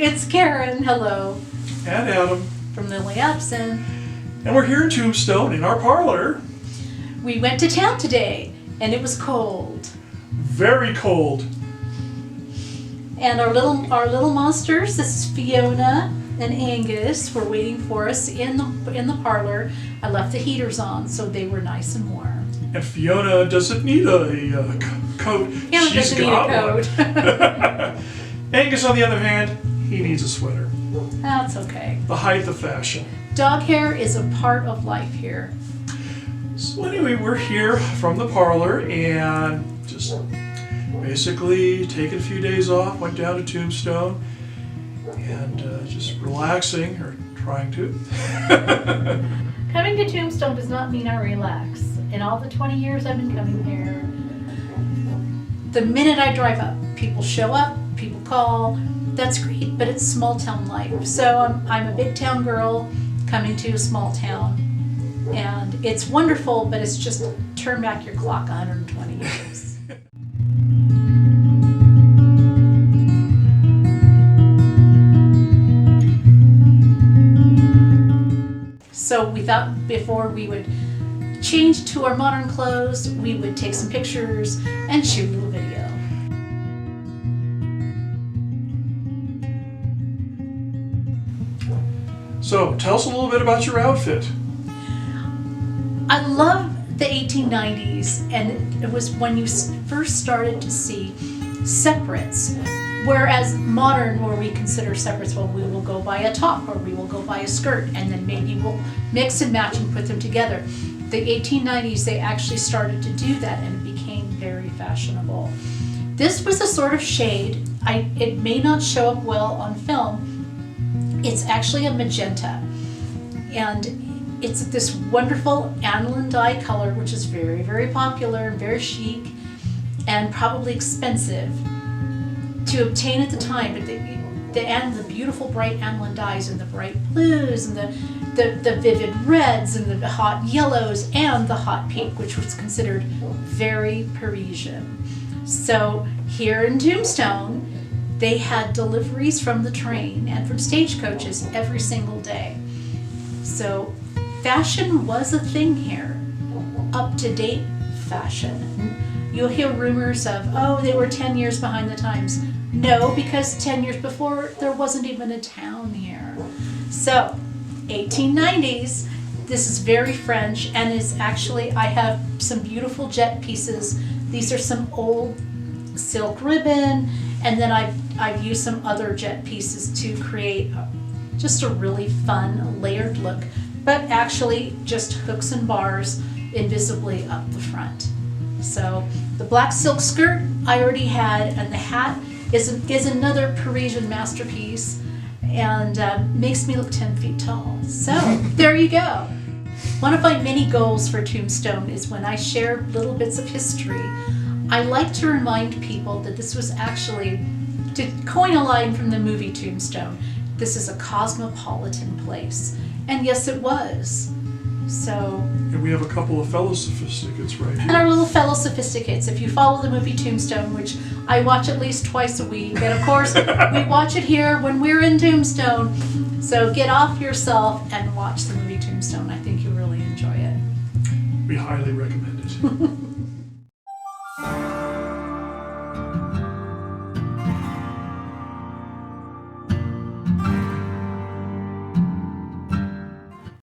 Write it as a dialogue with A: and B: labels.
A: It's Karen, hello,
B: And Adam.
A: from Lily Epson.
B: And we're here in Tombstone in our parlor.
A: We went to town today, and it was cold.
B: Very cold.
A: And our little monsters, this is Fiona and Angus, were waiting for us in the parlor. I left the heaters on, so they were nice and warm.
B: And Fiona doesn't need a coat.
A: Fiona
B: She's
A: doesn't need a
B: got
A: coat.
B: one. Angus, on the other hand, he needs a sweater.
A: That's okay.
B: The height of fashion.
A: Dog hair is a part of life here.
B: So anyway, we're here from the parlor and just basically taking a few days off, went down to Tombstone and just relaxing, or trying to.
A: Coming to Tombstone does not mean I relax. In all the 20 years I've been coming here, the minute I drive up, people show up, people call. That's great, but it's small town life. So I'm a big town girl coming to a small town. And it's wonderful, but it's just turn back your clock 120 years. So we thought before we would change to our modern clothes, we would take some pictures and shoot a little video.
B: So tell us a little bit about your outfit.
A: I love the 1890s, and it was when you first started to see separates. Whereas modern, where we consider separates, well, we will go buy a top or we will go buy a skirt, and then maybe we'll mix and match and put them together. The 1890s, they actually started to do that, and it became very fashionable. This was a sort of shade. It may not show up well on film. It's actually a magenta, and it's this wonderful aniline dye color, which is very, very popular and very chic and probably expensive to obtain at the time. But the beautiful bright aniline dyes and the bright blues and the vivid reds and the hot yellows and the hot pink, which was considered very Parisian. So here in Tombstone, they had deliveries from the train and from stagecoaches every single day. So fashion was a thing here, up-to-date fashion. You'll hear rumors of, oh, they were 10 years behind the times. No, because 10 years before, there wasn't even a town here. So, 1890s, this is very French, and is actually, I have some beautiful jet pieces. These are some old silk ribbon, and then I've used some other jet pieces to create just a really fun layered look, but actually just hooks and bars invisibly up the front. So the black silk skirt I already had, and the hat is another Parisian masterpiece, and makes me look 10 feet tall. So there you go. One of my many goals for Tombstone is when I share little bits of history, I like to remind people that this was actually, to coin a line from the movie Tombstone, this is a cosmopolitan place. And yes, it was. So.
B: And we have a couple of fellow sophisticates right
A: And
B: here.
A: our little fellow sophisticates. If you follow the movie Tombstone, which I watch at least twice a week, and of course we watch it here when we're in Tombstone. So get off yourself and watch the movie Tombstone. I think you'll really enjoy it.
B: We highly recommend it.